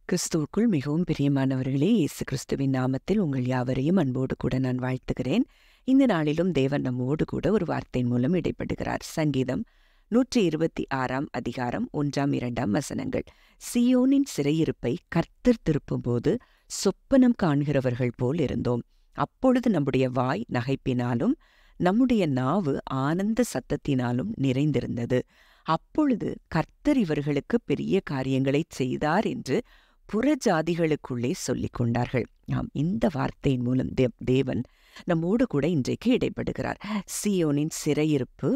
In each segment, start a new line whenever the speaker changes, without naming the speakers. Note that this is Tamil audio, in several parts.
கிறிஸ்துவுக்குள் மிகவும் பிரியமானவர்களே, இயேசு கிறிஸ்துவின் நாமத்தில் உங்கள் யாவரையும் அன்போடு கூட நான் வாழ்த்துகிறேன். இந்த நாளிலும் தேவன் நம்மோடு கூட ஒரு வார்த்தையின் மூலம் இடைப்படுகிறார். சங்கீதம் 126 அதிகாரம் 1-2 வசனங்கள். சீயோனின் சிறையிருப்பை கர்த்தர் திருப்பும்போது சொப்பனம் காண்கிறவர்கள் போல் இருந்தோம். அப்பொழுது நம்முடைய வாய் நகைப்பினாலும் நம்முடைய நாவு ஆனந்த சத்தத்தினாலும் நிறைந்திருந்தது. அப்பொழுது கர்த்தர் இவர்களுக்கு பெரிய காரியங்களை செய்தார் என்று புறஜாதிகளுக்குள்ளே சொல்லிக் கொண்டார்கள். இந்த வார்த்தையின் மூலம் தேவன் நம்மோடு கூட இன்றைக்கு இடைப்படுகிறார். சீயோனின் சிறையிருப்பு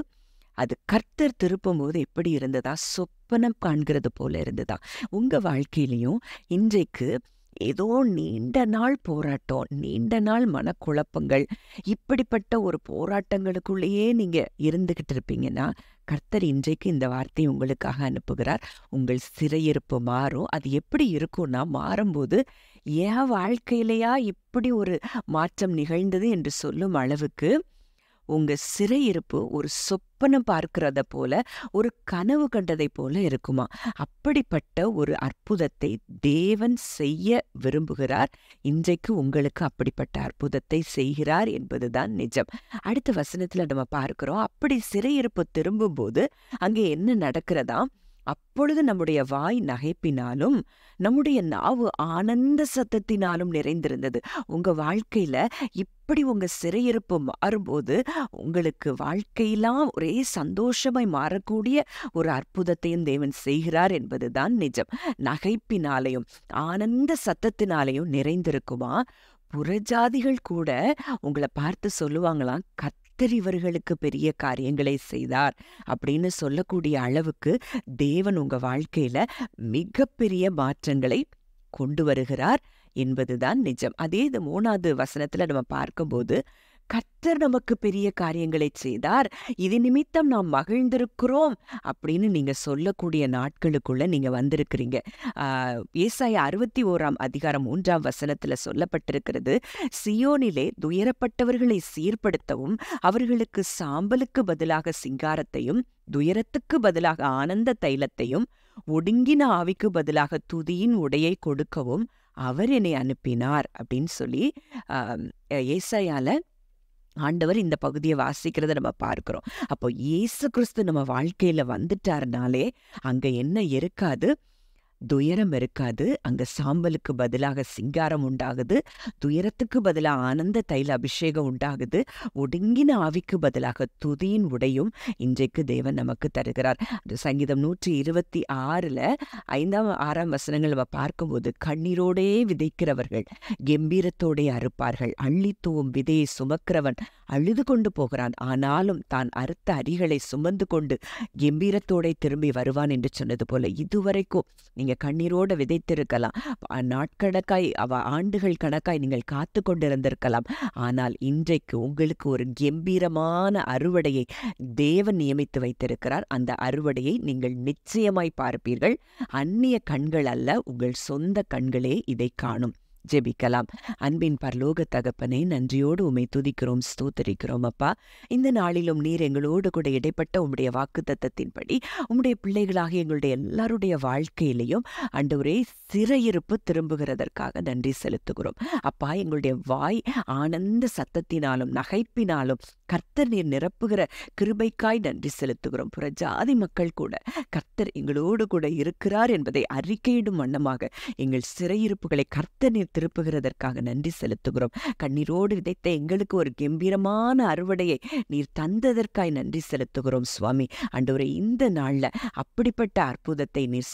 அது கர்த்தர் திருப்பும் போது எப்படி இருந்ததா? சொப்பனம் காண்கிறது போல இருந்ததா? உங்க வாழ்க்கையிலையும் இன்றைக்கு ஏதோ நீண்ட நாள் போராட்டம், நீண்ட நாள் மனக்குழப்பங்கள், இப்படிப்பட்ட ஒரு போராட்டங்களுக்குள்ளேயே நீங்க இருந்துகிட்டு இருப்பீங்கன்னா, கர்த்தர் இன்றைக்கு இந்த வார்த்தையை உங்களுக்காக அனுப்புகிறார். உங்கள் சிறையிருப்பு மாறும். அது எப்படி இருக்கும்னா, மாறும்போது என் வாழ்க்கையிலையா இப்படி ஒரு மாற்றம் நிகழ்ந்தது என்று சொல்லும் அளவுக்கு உங்க சிறையிருப்பு ஒரு சொப்பனம் பார்க்கிறத போல, ஒரு கனவு கண்டதை போல இருக்குமா? அப்படிப்பட்ட ஒரு அற்புதத்தை தேவன் செய்ய விரும்புகிறார். இன்றைக்கு உங்களுக்கு அப்படிப்பட்ட அற்புதத்தை செய்கிறார் என்பதுதான் நிஜம். அடுத்த வசனத்துல நம்ம பார்க்கிறோம், அப்படி சிறையிருப்பு திரும்பும்போது அங்கே என்ன நடக்கிறதா? அப்பொழுது நம்முடைய வாய் நகைப்பினாலும் நம்முடைய நாவு ஆனந்த சத்தத்தினாலும் நிறைந்திருந்தது. உங்க வாழ்க்கையில இப்படி உங்க சிறையிருப்பு மாறும்போது உங்களுக்கு வாழ்க்கையெல்லாம் ஒரே சந்தோஷமாய் மாறக்கூடிய ஒரு அற்புதத்தையும் தேவன் செய்கிறார் என்பதுதான் நிஜம். நகைப்பினாலையும் ஆனந்த சத்தத்தினாலையும் நிறைந்திருக்குமா? புறஜாதிகள் கூட உங்களை பார்த்து சொல்லுவாங்களாம், கர்த்தர் இவர்களுக்கு பெரிய காரியங்களை செய்தார் அப்படின்னு சொல்லக்கூடிய அளவுக்கு தேவன் உங்க வாழ்க்கையில மிகப்பெரிய மாற்றங்களை கொண்டு வருகிறார் என்பதுதான் நிஜம். அதே இது 3வது வசனத்துல நம்ம பார்க்கும்போது, கர்த்தர் நமக்கு பெரிய காரியங்களை செய்தார், இது நிமித்தம் நாம் மகிழ்ந்திருக்கிறோம் அப்படின்னு நீங்க சொல்லக்கூடிய நாட்களுக்குள்ள நீங்க வந்திருக்கிறீங்க. ஏசாயா 61 அதிகாரம் 3 வசனத்துல சொல்லப்பட்டிருக்கிறது, சியோனிலே துயரப்பட்டவர்களை சீர்படுத்தவும் அவர்களுக்கு சாம்பலுக்கு பதிலாக சிங்காரத்தையும் துயரத்துக்கு பதிலாக ஆனந்த தைலத்தையும் ஒடுங்கின ஆவிக்கு பதிலாக துதியின் உடையை கொடுக்கவும் அவர் என்னை அனுப்பினார் அப்படின்னு சொல்லி ஏசாயால ஆண்டவர் இந்த பகுதியை வாசிக்கிறத நம்ம பார்க்கிறோம். அப்போ இயேசு கிறிஸ்து நம்ம வாழ்க்கையில வந்துட்டாருனாலே அங்க என்ன இருக்காது? துயரம் இருக்காது. அங்க சாம்பலுக்கு பதிலாக சிங்காரம் உண்டாகுது, துயரத்துக்கு பதிலாக ஆனந்த தைல அபிஷேகம் உண்டாகுது, ஒடுங்கின ஆவிக்கு பதிலாக துதியின் உடையும் இன்றைக்கு தேவன் நமக்கு தருகிறார். சங்கீதம் 126 5-6 வசனங்கள் நம்ம பார்க்கும்போது, கண்ணீரோடே விதைக்கிறவர்கள் கம்பீரத்தோடே அறுப்பார்கள், அள்ளித்தூவும் விதையை சுமக்கிறவன் அழுது கொண்டு போகிறான், ஆனாலும் தான் அறுத்த அரிகளை சுமந்து கொண்டு கம்பீரத்தோட திரும்பி வருவான் என்று சொன்னது போல, இதுவரைக்கும் நீங்க கண்ணீரோட விதைத்திருக்கலாம், நாட்கணக்காய் ஆண்டுகள் கணக்காய் நீங்கள் காத்து கொண்டிருந்திருக்கலாம். ஆனால் இன்றைக்கு உங்களுக்கு ஒரு கம்பீரமான அறுவடையை தேவன் நியமித்து வைத்திருக்கிறார். அந்த அறுவடையை நீங்கள் நிச்சயமாய் பார்ப்பீர்கள். அந்நிய கண்கள் அல்ல, உங்கள் சொந்த கண்களே இதை காணும். ஜெபிக்கலாம். அன்பின் பரலோக தகப்பனே, நன்றியோடு உம்மை துதிக்கிறோம், ஸ்தோத்தரிக்கிறோம். அப்பா, இந்த நாளிலும் நீர் எங்களோடு கூட இடைப்பட்ட உம்முடைய வாக்குத்தத்தத்தின்படி உம்முடைய பிள்ளைகளாக எங்களுடைய எல்லாருடைய வாழ்க்கையிலையும் ஆண்டவரே சிறையிருப்பு திரும்புகிறதற்காக நன்றி செலுத்துகிறோம். அப்பா, எங்களுடைய வாய் ஆனந்த சத்தத்தினாலும் நகைப்பினாலும் கர்த்தர் நீர் நிரப்புகிற கிருபைக்காய் நன்றி செலுத்துகிறோம். புறஜாதி மக்கள் கூட கர்த்தர் எங்களோடு கூட இருக்கிறார் என்பதை அறிக்கையிடும் வண்ணமாக எங்கள் சிறையிருப்புகளை கர்த்தர் நீர் திருப்புகிறதற்காக நன்றி செலுத்துகிறோம். கண்ணீரோடு விதைத்த எங்களுக்கு ஒரு கம்பீரமான அறுவடையை நீர் தந்ததற்காய் நன்றி செலுத்துகிறோம் சுவாமி. ஆண்டவரே, இந்த நாள்ல அப்படிப்பட்ட அற்புதத்தை நீர்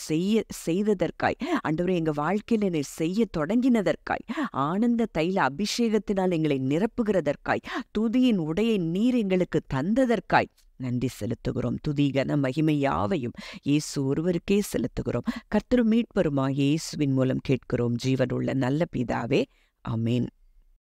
செய்ததற்காய், ஆண்டவரே எங்க வாழ்க்கையில நீர் செய்ய தொடங்கினதற்காய், ஆனந்த தைல அபிஷேகத்தினால் எங்களை நிரப்புகிறதற்காய், துதியின் உடையை நீர் எங்களுக்கு தந்ததற்காய் நன்றி செலுத்துகிறோம். துதி கன மகிமை யாவையும் இயேசு ஒருவருக்கே செலுத்துகிறோம். கர்த்தரும் மீட்பருமாகிய இயேசுவின் மூலம் கேட்கிறோம் ஜீவனுள்ள நல்ல பிதாவே, ஆமென்.